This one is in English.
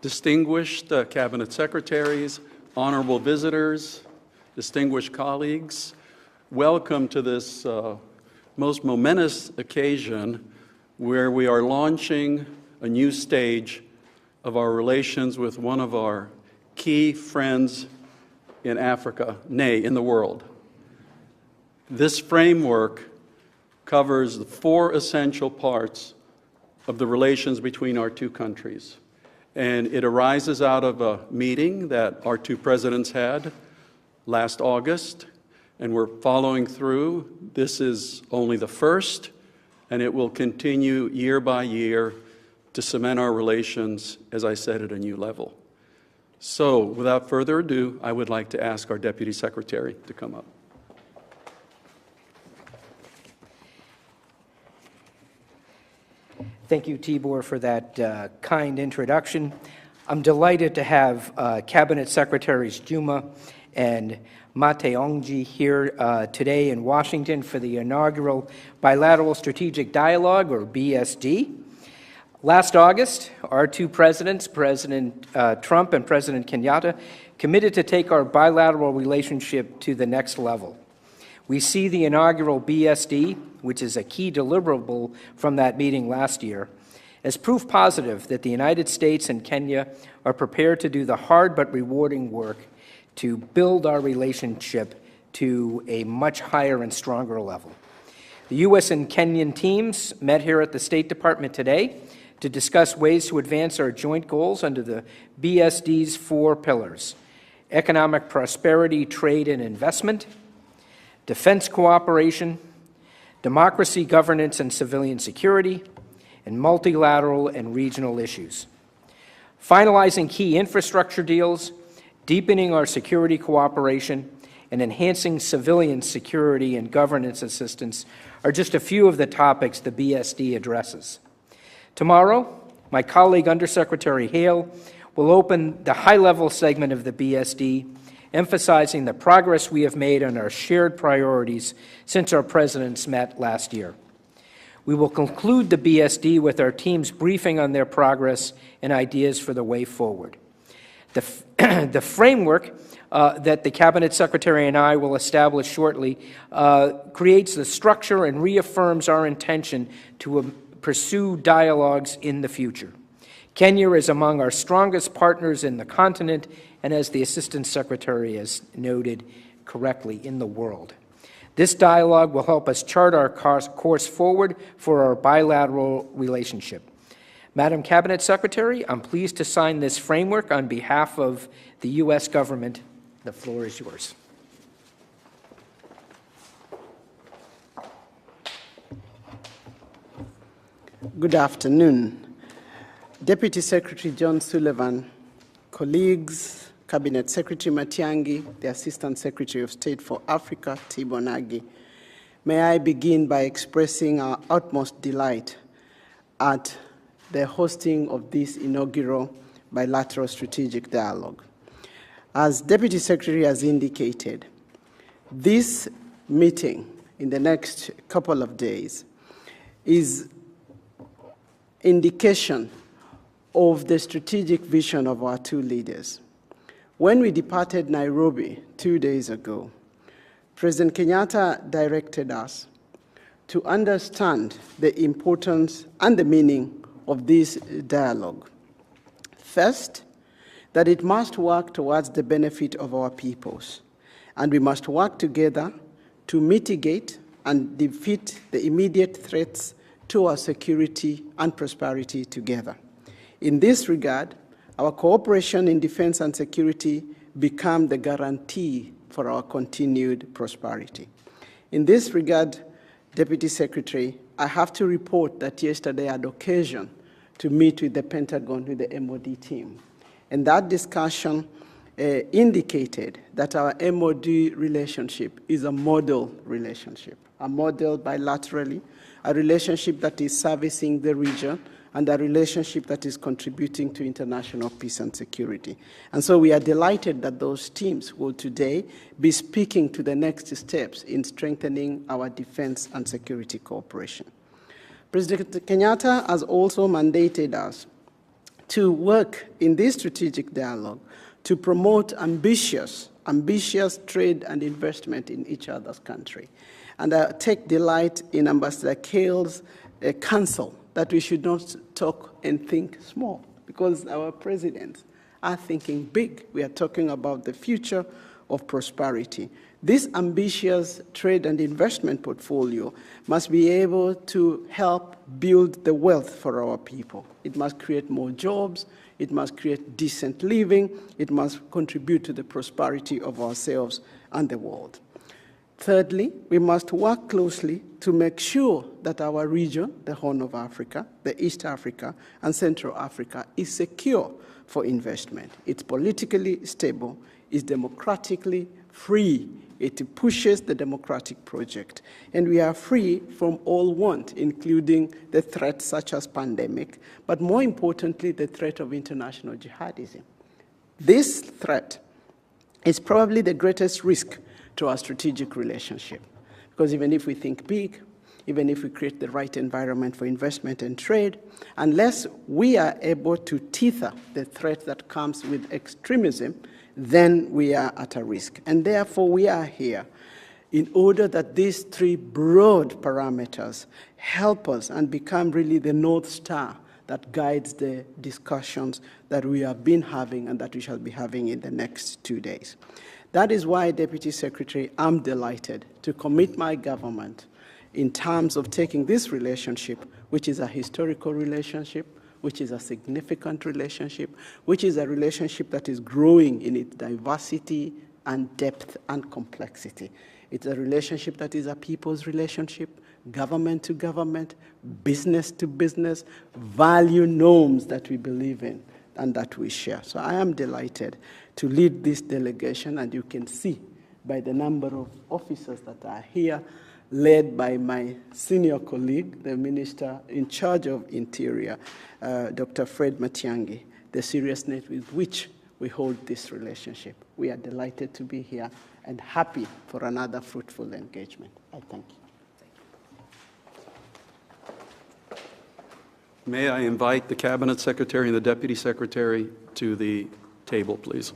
distinguished cabinet secretaries, honorable visitors, distinguished colleagues, welcome to this most momentous occasion where we are launching a new stage of our relations with one of our key friends in Africa, nay, in the world. This framework covers the 4 essential parts of the relations between our two countries. And it arises out of a meeting that our two presidents had last August, and we're following through. This is only the first, and it will continue year by year to cement our relations, as I said, at a new level. So, without further ado, I would like to ask our Deputy Secretary to come up. Thank you, Tibor, for that kind introduction. I'm delighted to have Cabinet Secretaries Juma and Mateongi here today in Washington for the inaugural Bilateral Strategic Dialogue, or BSD. Last August, our two presidents, President Trump and President Kenyatta, committed to take our bilateral relationship to the next level. We see the inaugural BSD, which is a key deliverable from that meeting last year, as proof positive that the United States and Kenya are prepared to do the hard but rewarding work to build our relationship to a much higher and stronger level. The U.S. and Kenyan teams met here at the State Department today to discuss ways to advance our joint goals under the BSD's 4 pillars: economic prosperity, trade and investment, defense cooperation, democracy, governance and civilian security, and multilateral and regional issues. Finalizing key infrastructure deals, deepening our security cooperation, and enhancing civilian security and governance assistance are just a few of the topics the BSD addresses. Tomorrow, my colleague Undersecretary Hale will open the high-level segment of the BSD, emphasizing the progress we have made on our shared priorities since our presidents met last year. We will conclude the BSD with our teams briefing on their progress and ideas for the way forward. The framework that the Cabinet Secretary and I will establish shortly creates the structure and reaffirms our intention to pursue dialogues in the future. Kenya is among our strongest partners in the continent and, as the Assistant Secretary has noted correctly, in the world. This dialogue will help us chart our course forward for our bilateral relationship. Madam Cabinet Secretary, I'm pleased to sign this framework on behalf of the U.S. government. The floor is yours. Good afternoon. Deputy Secretary John Sullivan, colleagues, Cabinet Secretary Matiang'i, the Assistant Secretary of State for Africa, Tibor Nagy, may I begin by expressing our utmost delight at the hosting of this inaugural bilateral strategic dialogue. As Deputy Secretary has indicated, this meeting in the next couple of days is indication of the strategic vision of our two leaders. When we departed Nairobi 2 days ago, President Kenyatta directed us to understand the importance and the meaning of this dialogue. First, that it must work towards the benefit of our peoples, and we must work together to mitigate and defeat the immediate threats to our security and prosperity together. In this regard, our cooperation in defense and security become the guarantee for our continued prosperity. In this regard, Deputy Secretary, I have to report that yesterday I had occasion to meet with the Pentagon, with the MOD team. And that discussion indicated that our MOD relationship is a model relationship, a model bilaterally, a relationship that is servicing the region, and a relationship that is contributing to international peace and security. And so we are delighted that those teams will today be speaking to the next steps in strengthening our defense and security cooperation. President Kenyatta has also mandated us to work in this strategic dialogue to promote ambitious trade and investment in each other's country. And I take delight in Ambassador Kale's counsel that we should not talk and think small, because our presidents are thinking big. We are talking about the future of prosperity. This ambitious trade and investment portfolio must be able to help build the wealth for our people. It must create more jobs. It must create decent living. It must contribute to the prosperity of ourselves and the world. Thirdly, we must work closely to make sure that our region, the Horn of Africa, the East Africa, and Central Africa, is secure for investment. It's politically stable, it's democratically free. It pushes the democratic project. And we are free from all want, including the threats such as pandemic, but more importantly, the threat of international jihadism. This threat is probably the greatest risk to our strategic relationship. Because even if we think big, even if we create the right environment for investment and trade, unless we are able to tether the threat that comes with extremism, then we are at a risk. And therefore, we are here in order that these three broad parameters help us and become really the North Star that guides the discussions that we have been having and that we shall be having in the next 2 days. That is why, Deputy Secretary, I'm delighted to commit my government in terms of taking this relationship, which is a historical relationship, which is a significant relationship, which is a relationship that is growing in its diversity and depth and complexity. It's a relationship that is a people's relationship, government to government, business to business, value norms that we believe in and that we share. So I am delighted to lead this delegation, and you can see by the number of officers that are here, led by my senior colleague, the Minister in charge of Interior, Dr. Fred Matiang'i, the seriousness with which we hold this relationship. We are delighted to be here and happy for another fruitful engagement. I thank you. May I invite the Cabinet Secretary and the Deputy Secretary to the table, please.